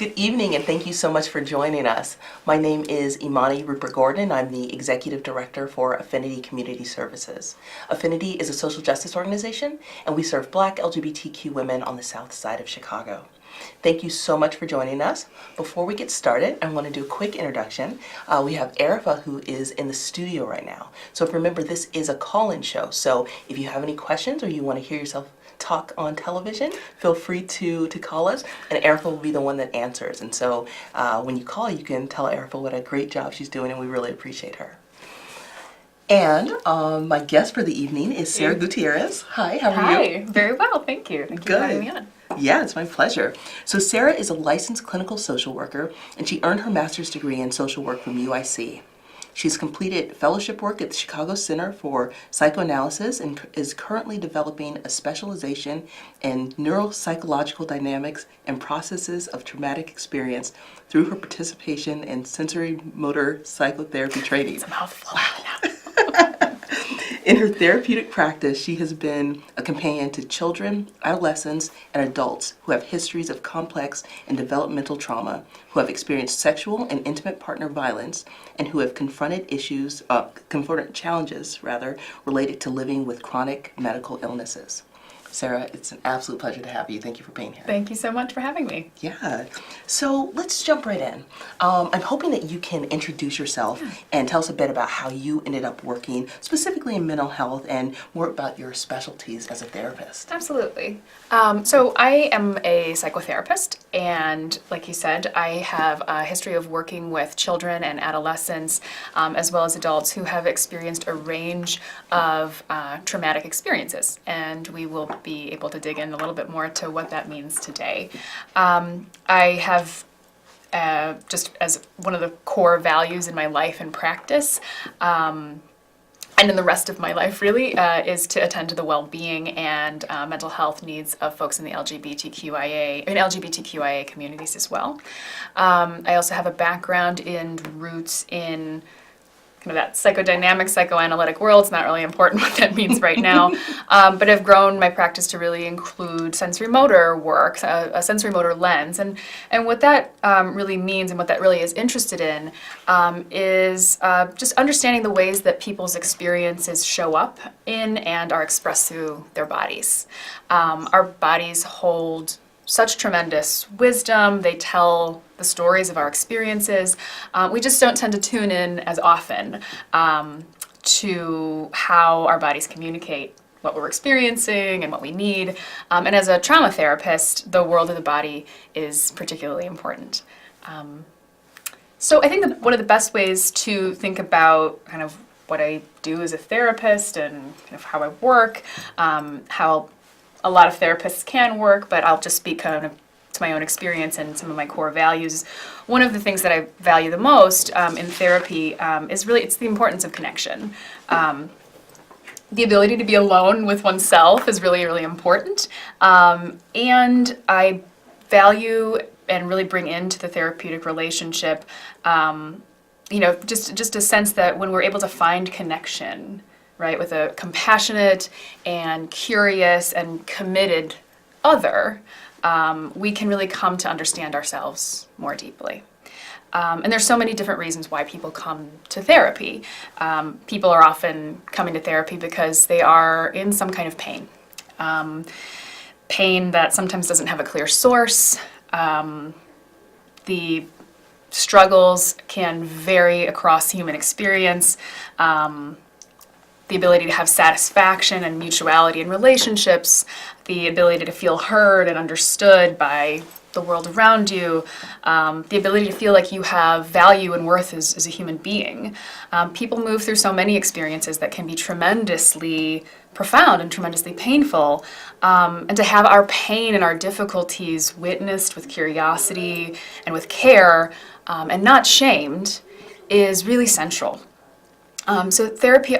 Good evening, and thank you so much for joining us. My name is Imani Rupert Gordon. I'm the Executive Director for Affinity Community Services. Affinity is a social justice organization, and we serve Black LGBTQ women on the south side of Chicago. Thank you so much for joining us. Before we get started, I want to do a quick introduction. We have Arifa, who is in the studio right now. So remember, this is a call-in show, so if you have any questions or you want to hear yourself talk on television, feel free to call us, and Arifa will be the one that answers. And so when you call, you can tell Arifa what a great job she's doing, and we really appreciate her. And my guest for the evening is Sarah Guitierrez. Hi, how are you? Hi, very well, thank you. Thank you for having me on. Yeah, it's my pleasure. So Sarah is a licensed clinical social worker, and she earned her master's degree in social work from UIC. She's completed fellowship work at the Chicago Center for Psychoanalysis and is currently developing a specialization in neuropsychological dynamics and processes of traumatic experience through her participation in sensory motor psychotherapy training. It's a mouthful. Wow. In her therapeutic practice, she has been a companion to children, adolescents, and adults who have histories of complex and developmental trauma, who have experienced sexual and intimate partner violence, and who have confronted challenges related to living with chronic medical illnesses. Sarah, it's an absolute pleasure to have you. Thank you for being here. Thank you so much for having me. Yeah. So let's jump right in. I'm hoping that you can introduce yourself and tell us a bit about how you ended up working specifically in mental health and more about your specialties as a therapist. Absolutely. So I am a psychotherapist, and like you said, I have a history of working with children and adolescents, as well as adults who have experienced a range of traumatic experiences, and we will be able to dig in a little bit more to what that means today. I have just as one of the core values in my life and practice, and in the rest of my life really, is to attend to the well-being and mental health needs of folks in the LGBTQIA communities as well. I also have a background in roots in kind of that psychodynamic, psychoanalytic world. It's not really important what that means right now, but I've grown my practice to really include sensory motor work, a sensory motor lens, and what that really means and what that really is interested in is just understanding the ways that people's experiences show up in and are expressed through their bodies. Our bodies hold such tremendous wisdom. They tell the stories of our experiences. We just don't tend to tune in as often to how our bodies communicate what we're experiencing and what we need. And as a trauma therapist, the world of the body is particularly important. So I think that one of the best ways to think about kind of what I do as a therapist and kind of how I work, how a lot of therapists can work, but I'll just speak kind of to my own experience and some of my core values. One of the things that I value the most in therapy is really, it's the importance of connection. The ability to be alone with oneself is really, really important. And I value and really bring into the therapeutic relationship, just a sense that when we're able to find connection, right, with a compassionate and curious and committed other, we can really come to understand ourselves more deeply. And there's so many different reasons why people come to therapy. People are often coming to therapy because they are in some kind of pain. Pain that sometimes doesn't have a clear source. The struggles can vary across human experience. The ability to have satisfaction and mutuality in relationships, the ability to feel heard and understood by the world around you, the ability to feel like you have value and worth as a human being. People move through so many experiences that can be tremendously profound and tremendously painful, and to have our pain and our difficulties witnessed with curiosity and with care, and not shamed, is really central. So therapy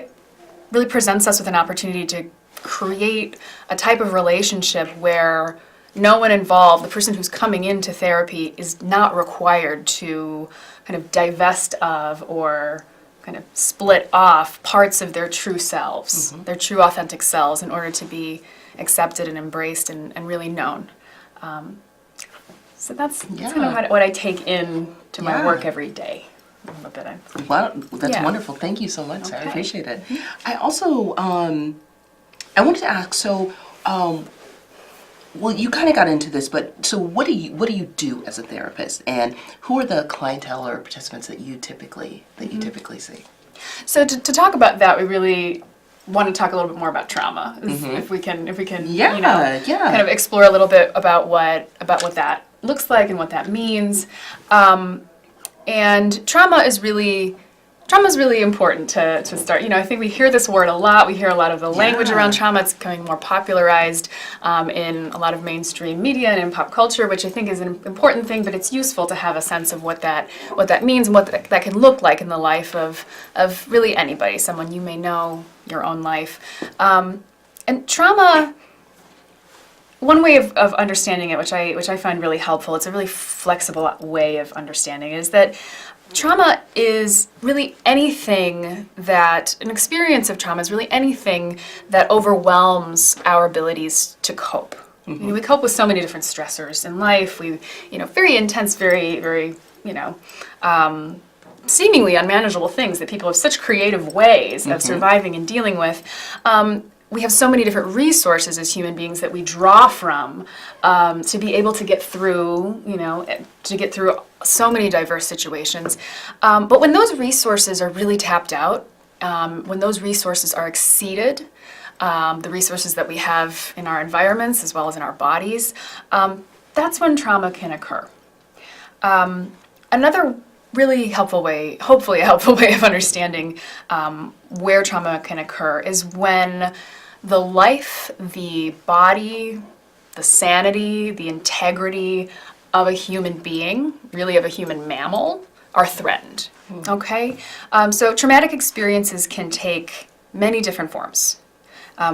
really presents us with an opportunity to create a type of relationship where no one involved, the person who's coming into therapy, is not required to kind of divest of or kind of split off parts of their true selves, their true authentic selves, in order to be accepted and embraced and really known. So that's kind of what I take in to my work every day. A little bit. Wow, that's wonderful. Thank you so much, Sarah. I appreciate it. I also, I wanted to ask, so, well, you kind of got into this, but so what do you do as a therapist, and who are the clientele or participants that you typically see? So to talk about that, we really want to talk a little bit more about trauma, if we can, kind of explore a little bit about what that looks like and what that means. And trauma is really important to start. I think we hear this word a lot. We hear a lot of the language around trauma. It's becoming more popularized in a lot of mainstream media and in pop culture, which I think is an important thing, but it's useful to have a sense of what that means and what that can look like in the life of really anybody, someone you may know, your own life. And trauma, one way of understanding it, which I find really helpful, it's a really flexible way of understanding it, is that trauma is really anything that, an experience of trauma is really anything that overwhelms our abilities to cope. We cope with so many different stressors in life. We, very intense, very, very, seemingly unmanageable things that people have such creative ways of surviving and dealing with. We have so many different resources as human beings that we draw from to be able to get through, so many diverse situations. But when those resources are really tapped out, when those resources are exceeded, the resources that we have in our environments as well as in our bodies, that's when trauma can occur. Another really helpful way, hopefully a helpful way of understanding where trauma can occur is when the life, the body, the sanity, the integrity of a human being, really of a human mammal, are threatened. Okay? So traumatic experiences can take many different forms.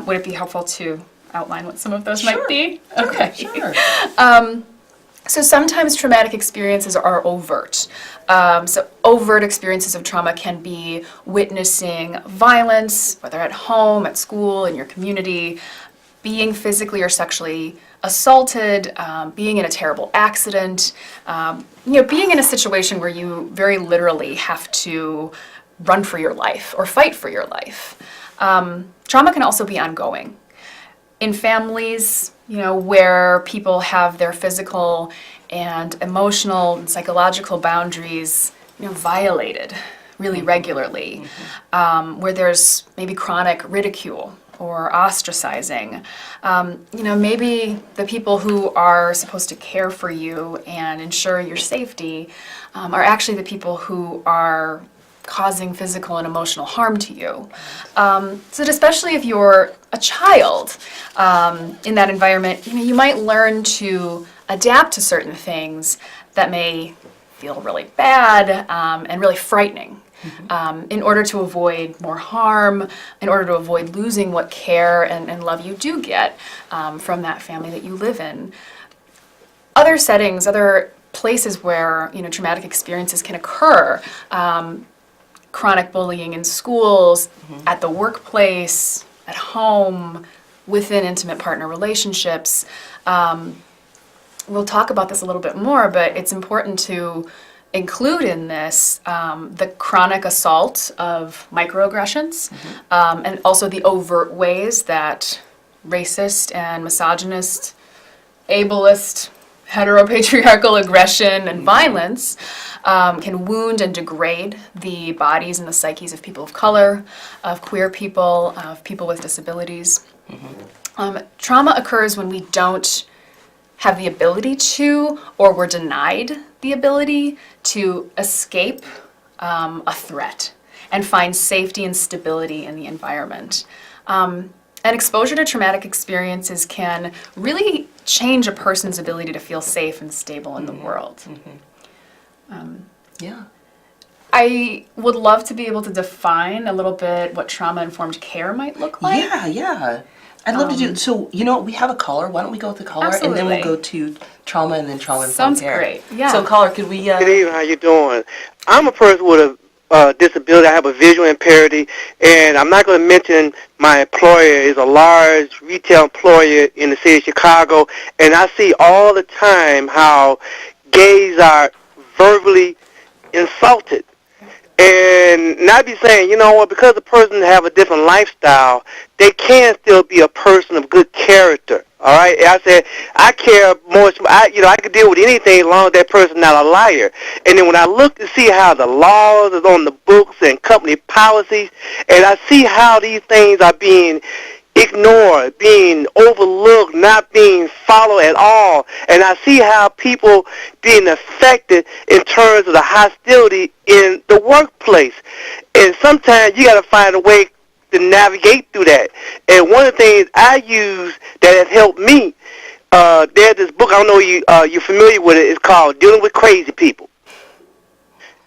Would it be helpful to outline what some of those might be? Okay. Sure. So sometimes traumatic experiences are overt. So overt experiences of trauma can be witnessing violence, whether at home, at school, in your community, being physically or sexually assaulted, being in a terrible accident, being in a situation where you very literally have to run for your life or fight for your life. Trauma can also be ongoing. In families, where people have their physical and emotional and psychological boundaries, violated really regularly, where there's maybe chronic ridicule or ostracizing. Maybe the people who are supposed to care for you and ensure your safety are actually the people who are causing physical and emotional harm to you. So especially if you're a child in that environment, you might learn to adapt to certain things that may feel really bad and really frightening. In order to avoid more harm, in order to avoid losing what care and love you do get from that family that you live in. Other settings, other places where traumatic experiences can occur, chronic bullying in schools, at the workplace, at home, within intimate partner relationships. We'll talk about this a little bit more, but it's important to include in this the chronic assault of microaggressions, and also the overt ways that racist and misogynist, ableist, heteropatriarchal aggression and violence can wound and degrade the bodies and the psyches of people of color, of queer people, of people with disabilities. Trauma occurs when we don't have the ability to, or we're denied the ability to escape a threat and find safety and stability in the environment. And exposure to traumatic experiences can really change a person's ability to feel safe and stable in the world. I would love to be able to define a little bit what trauma-informed care might look like. Yeah. I'd love to do, so we have a caller. Why don't we go with the caller? Absolutely. And then we'll go to trauma and then trauma-informed care. Sounds great, yeah. So caller, could we... Good evening, how you doing? I'm a person with a disability. I have a visual impairment, and I'm not going to mention my employer is a large retail employer in the city of Chicago, and I see all the time how gays are verbally insulted. And not be saying, you know what, because a person have a different lifestyle, they can still be a person of good character. All right, I said I care more. I could deal with anything as long as that person's not a liar. And then when I look to see how the laws is on the books and company policies, and I see how these things are being ignored, being overlooked, not being followed at all, and I see how people being affected in terms of the hostility in the workplace. And sometimes you got to find a way to navigate through that. And one of the things I use that has helped me, there's this book, I don't know you're familiar with it, it's called Dealing with Crazy People.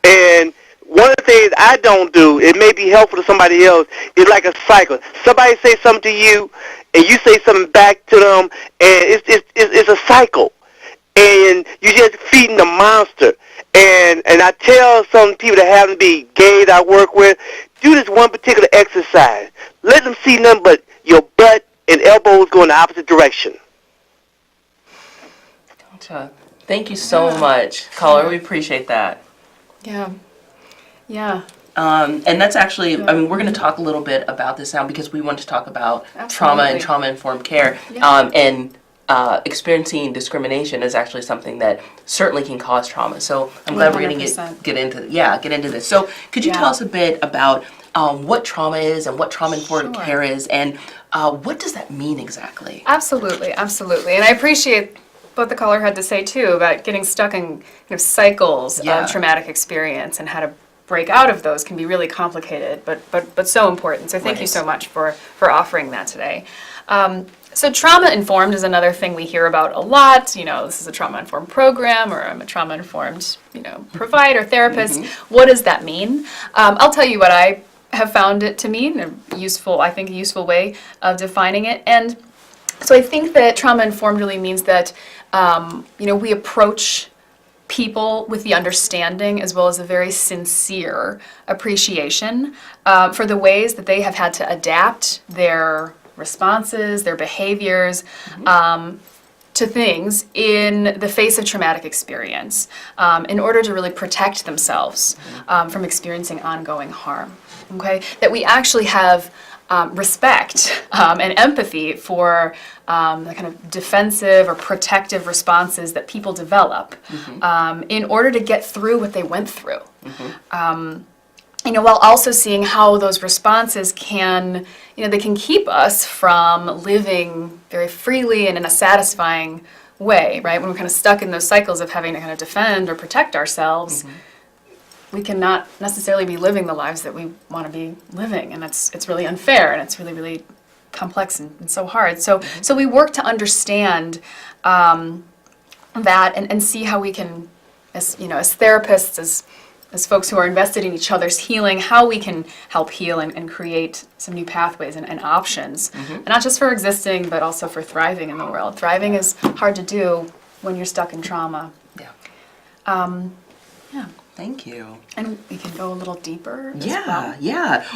And one of the things I don't do, it may be helpful to somebody else, is like a cycle. Somebody say something to you, and you say something back to them, and it's a cycle. And you're just feeding the monster. And I tell some people that happen to be gay that I work with, do this one particular exercise. Let them see nothing but your butt and elbows go in the opposite direction. Gotcha. Thank you so much, caller. We appreciate that. Yeah. Yeah. And that's actually, I mean, we're going to talk a little bit about this now because we want to talk about trauma and trauma-informed care. Yeah. And experiencing discrimination is actually something that certainly can cause trauma. So I'm glad we're going to get into this. So could you tell us a bit about what trauma is and what trauma-informed care is, and what does that mean exactly? Absolutely. And I appreciate what the caller had to say too about getting stuck in cycles of traumatic experience, and how to break out of those can be really complicated, but so important. So thank you so much for offering that today. So trauma-informed is another thing we hear about a lot. This is a trauma-informed program, or I'm a trauma-informed, provider, therapist. What does that mean? I'll tell you what I have found it to mean, a useful way of defining it. And so I think that trauma-informed really means that, we approach people with the understanding as well as a very sincere appreciation for the ways that they have had to adapt their responses, their behaviors to things in the face of traumatic experience in order to really protect themselves from experiencing ongoing harm. Okay? That we actually have respect and empathy for the kind of defensive or protective responses that people develop in order to get through what they went through. While also seeing how those responses can, they can keep us from living very freely and in a satisfying way, right? When we're kind of stuck in those cycles of having to kind of defend or protect ourselves, we cannot necessarily be living the lives that we want to be living, and it's really unfair, and it's really, really complex and so hard. So we work to understand that and see how we can, as therapists, as folks who are invested in each other's healing, how we can help heal and create some new pathways and options, and not just for existing, but also for thriving in the world. Thriving is hard to do when you're stuck in trauma. Thank you. And we can go a little deeper as well.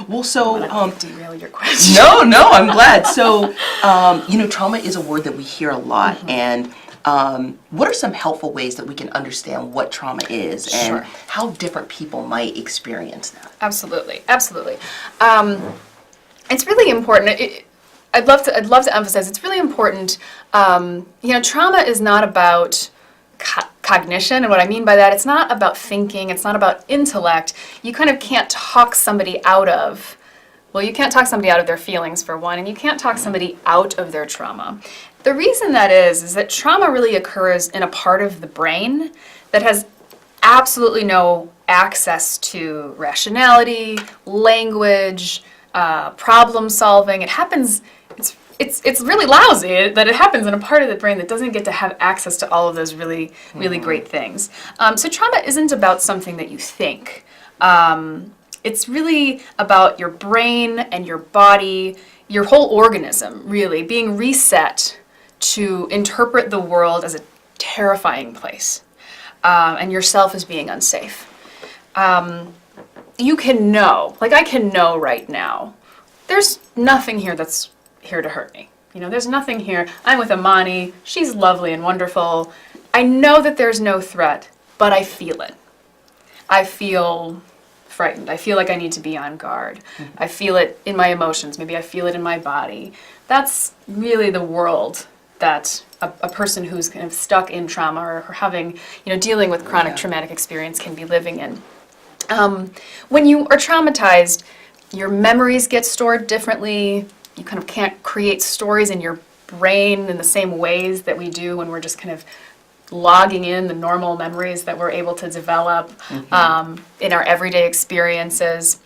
Well, so derail your question. No, I'm glad. So, trauma is a word that we hear a lot, and what are some helpful ways that we can understand what trauma is and how different people might experience that? Absolutely. It's really important. I'd love to emphasize it's really important. Trauma is not about cognition, and what I mean by that, it's not about thinking, it's not about intellect. You kind of can't talk somebody out of, you can't talk somebody out of their feelings, for one, and you can't talk somebody out of their trauma. The reason that is that trauma really occurs in a part of the brain that has absolutely no access to rationality, language, problem solving. It happens, it's really lousy that it happens in a part of the brain that doesn't get to have access to all of those really, really great things. So trauma isn't about something that you think. It's really about your brain and your body, your whole organism, really, being reset to interpret the world as a terrifying place, and yourself as being unsafe. you can know, like I can know right now, there's nothing here that's here to hurt me. You know, there's nothing here. I'm with Imani. She's lovely and wonderful. I know that there's no threat, but I feel it. I feel frightened. I feel like I need to be on guard. I feel it in my emotions. Maybe I feel it in my body. That's really the world that a person who's kind of stuck in trauma or having, you know, dealing with chronic traumatic experience can be living in. When you are traumatized, your memories get stored differently. You kind of can't create stories in your brain in the same ways that we do when we're just kind of logging in the normal memories that we're able to develop in our everyday experiences.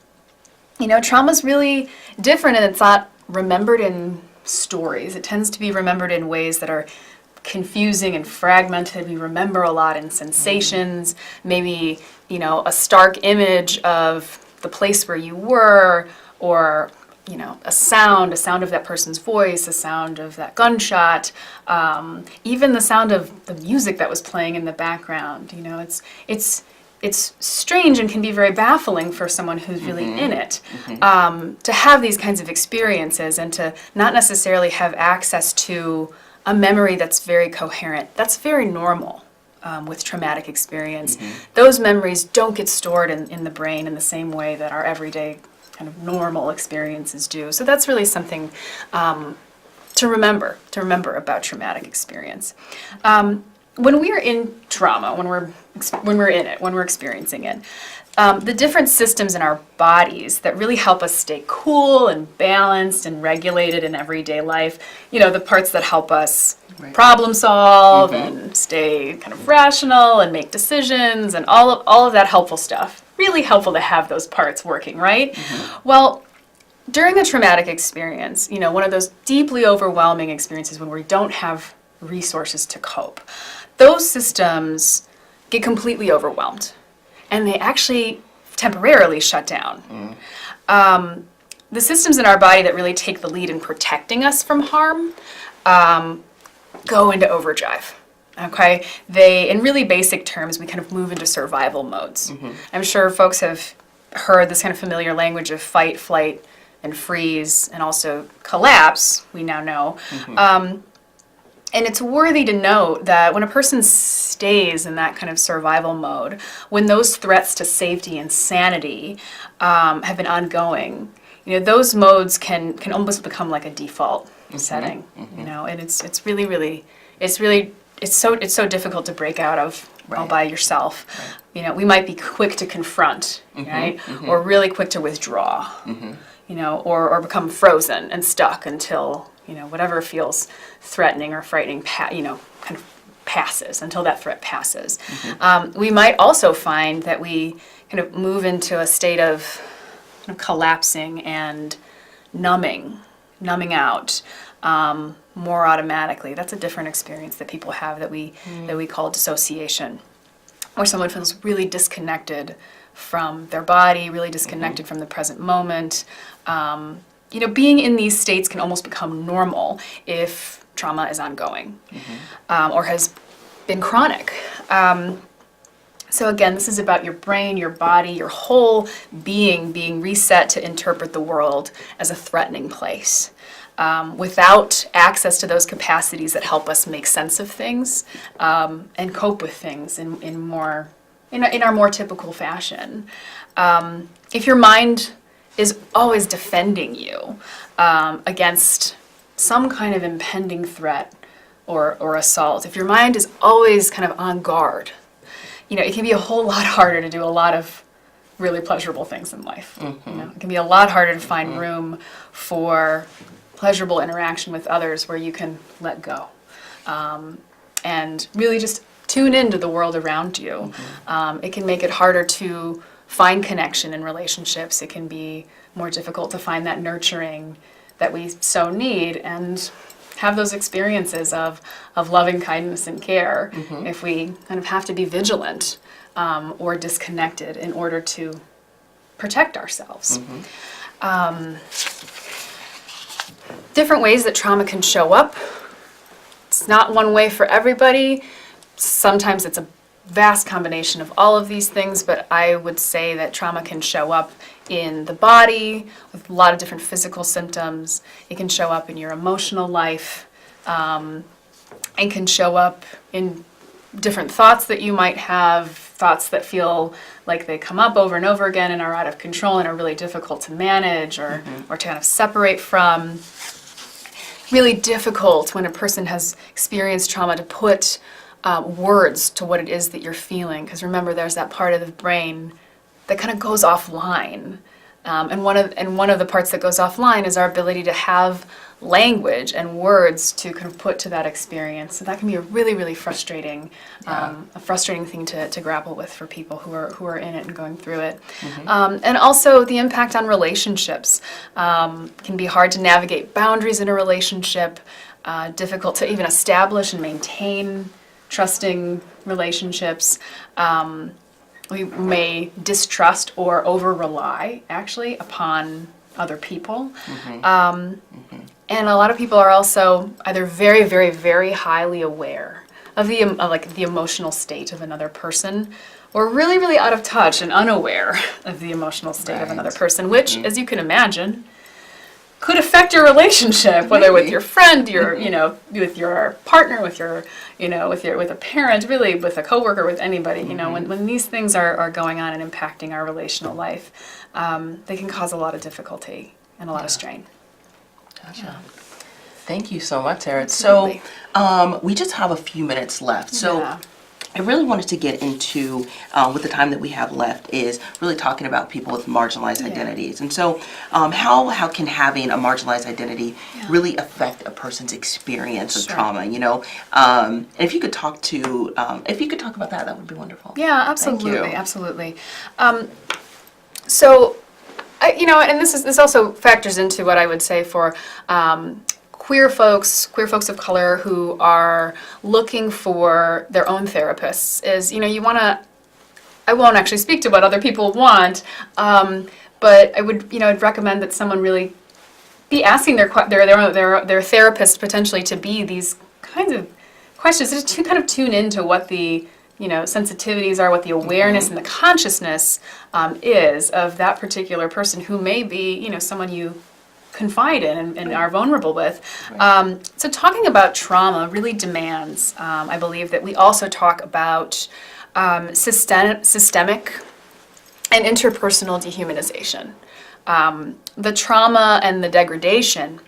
You know, trauma's really different, and it's not remembered in stories. It tends to be remembered in ways that are confusing and fragmented. We remember a lot in sensations, maybe, you know, a stark image of the place where you were, or you know, a sound of that person's voice, a sound of that gunshot, even the sound of the music that was playing in the background. You know, it's strange and can be very baffling for someone who's really in it, to have these kinds of experiences and to not necessarily have access to a memory that's very coherent. That's very normal with traumatic experience. Those memories don't get stored in the brain in the same way that our everyday kind of normal experiences do. So that's really something to remember about traumatic experience. When we are in trauma, when we're in it, when we're experiencing it, the different systems in our bodies that really help us stay cool and balanced and regulated in everyday life, you know, the parts that help us problem solve and stay kind of rational and make decisions and all of that helpful stuff. Really helpful to have those parts working, right? Well, during a traumatic experience, you know, one of those deeply overwhelming experiences when we don't have resources to cope, those systems get completely overwhelmed and they actually temporarily shut down. The systems in our body that really take the lead in protecting us from harm go into overdrive. Okay, in really basic terms, we kind of move into survival modes. I'm sure folks have heard this kind of familiar language of fight, flight, and freeze, and also collapse, we now know. And it's worthy to note that when a person stays in that kind of survival mode, when those threats to safety and sanity have been ongoing, you know, those modes can almost become like a default setting. You know, and it's so difficult to break out of all by yourself. You know, we might be quick to confront, right? Or really quick to withdraw, you know, or become frozen and stuck until, you know, whatever feels threatening or frightening, you know, kind of passes, until that threat passes. We might also find that we kind of move into a state of kind of collapsing and numbing out. More automatically. That's a different experience that people have that we call dissociation, where someone feels really disconnected from their body, really disconnected from the present moment. You know, being in these states can almost become normal if trauma is ongoing or has been chronic. So again, this is about your brain, your body, your whole being reset to interpret the world as a threatening place. Without access to those capacities that help us make sense of things and cope with things in our more typical fashion. If your mind is always defending you against some kind of impending threat or assault, if your mind is always kind of on guard, you know, it can be a whole lot harder to do a lot of really pleasurable things in life. You know, it can be a lot harder to find room for pleasurable interaction with others where you can let go and really just tune into the world around you. It can make it harder to find connection in relationships. It can be more difficult to find that nurturing that we so need and have those experiences of loving kindness and care if we kind of have to be vigilant or disconnected in order to protect ourselves. Different ways that trauma can show up. It's not one way for everybody. Sometimes it's a vast combination of all of these things, but I would say that trauma can show up in the body with a lot of different physical symptoms. It can show up in your emotional life. It can show up in different thoughts that you might have, thoughts that feel like they come up over and over again and are out of control and are really difficult to manage or to kind of separate from. Really difficult when a person has experienced trauma to put words to what it is that you're feeling, because remember, there's that part of the brain that kind of goes offline, and one of the parts that goes offline is our ability to have language and words to kind of put to that experience. So that can be a really, really frustrating, a frustrating thing to grapple with for people who are in it and going through it. And also the impact on relationships. Can be hard to navigate boundaries in a relationship, difficult to even establish and maintain trusting relationships. We may distrust or over-rely, actually, upon other people. And a lot of people are also either very, very, very highly aware of the emotional state of another person, or really, really out of touch and unaware of the emotional state of another person, which, as you can imagine, could affect your relationship, whether with your friend, with your partner, with a parent, really with a coworker, with anybody. When these things are going on and impacting our relational life, they can cause a lot of difficulty and a lot of strain. Gotcha. Yeah. Thank you so much, Sarah. Absolutely. So we just have a few minutes left. So I really wanted to get into, with the time that we have left, is really talking about people with marginalized identities. And so how can having a marginalized identity really affect a person's experience of trauma, And if you could talk about that, that would be wonderful. Yeah, absolutely, absolutely. So, and this also factors into what I would say for queer folks of color who are looking for their own therapists is, I won't actually speak to what other people want, but I would, I'd recommend that someone really be asking their therapist potentially to be these kinds of questions, to kind of tune into what the sensitivities are, what the awareness and the consciousness is of that particular person who may be, someone you confide in and are vulnerable with. So talking about trauma really demands, I believe, that we also talk about systemic and interpersonal dehumanization. The trauma and the degradation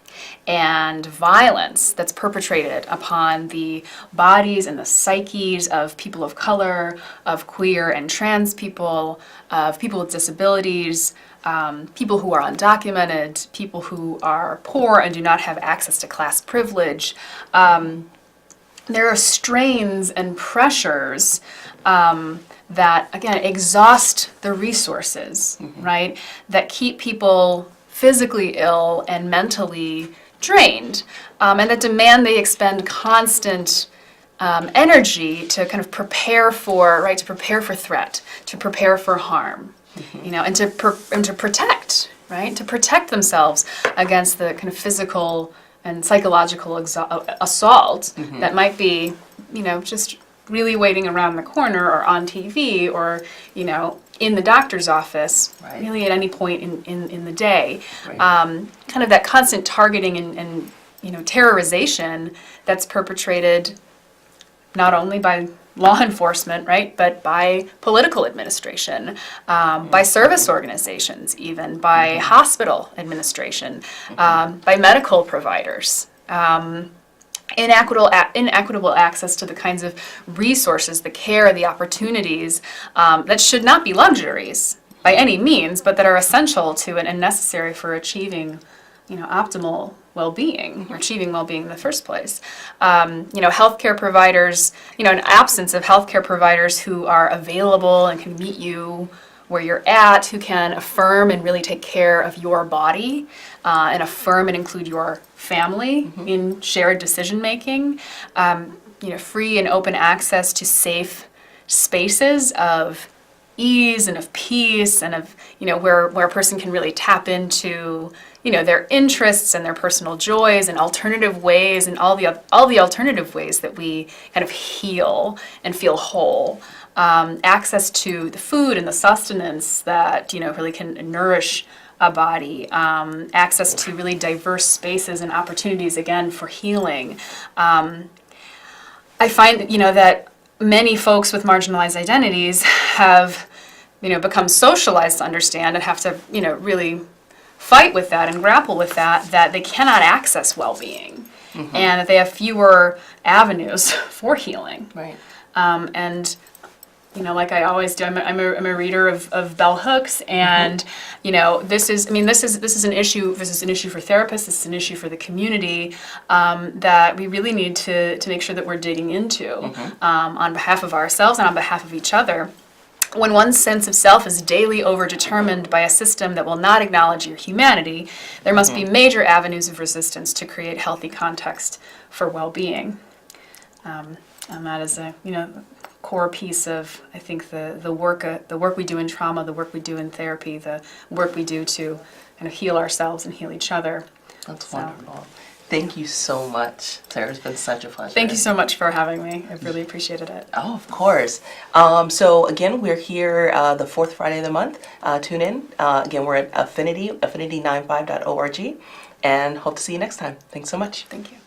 and violence that's perpetrated upon the bodies and the psyches of people of color, of queer and trans people, of people with disabilities, people who are undocumented, people who are poor and do not have access to class privilege. There are strains and pressures that, again, exhaust the resources, right, that keep people physically ill and mentally drained, and that demand they expend constant energy to kind of prepare for threat, to prepare for harm, and to protect, right, to protect themselves against the kind of physical and psychological assault that might be, just really waiting around the corner or on TV or, in the doctor's office, really at any point in the day. Kind of that constant targeting and terrorization that's perpetrated not only by law enforcement, right, but by political administration, by service organizations even, by hospital administration, by medical providers. Inequitable access to the kinds of resources, the care, the opportunities that should not be luxuries by any means, but that are essential to and necessary for achieving, optimal well-being, or achieving well-being in the first place. Healthcare providers, an absence of healthcare providers who are available and can meet you where you're at, who can affirm and really take care of your body, and affirm and include your family in shared decision-making, free and open access to safe spaces of ease and of peace and of, where a person can really tap into, their interests and their personal joys and alternative ways and all the alternative ways that we kind of heal and feel whole. access to the food and the sustenance that, really can nourish a body, access to really diverse spaces and opportunities, again, for healing. I find that many folks with marginalized identities have, become socialized to understand and have to, really fight with that and grapple with that they cannot access well-being, and that they have fewer avenues for healing. Right. And like I always do, I'm a reader of bell hooks, and this is an issue. This is an issue for therapists. This is an issue for the community that we really need to make sure that we're digging into on behalf of ourselves and on behalf of each other. When one's sense of self is daily overdetermined by a system that will not acknowledge your humanity, there must be major avenues of resistance to create healthy context for well-being. And that is a core piece of, I think, the work we do in trauma, the work we do in therapy, the work we do to kind of heal ourselves and heal each other. That's wonderful. Thank you so much, Sarah. It's been such a pleasure. Thank you so much for having me. I've really appreciated it. Oh, of course. So again, we're here the fourth Friday of the month. Tune in. Again, we're at Affinity, affinity95.org, and hope to see you next time. Thanks so much. Thank you.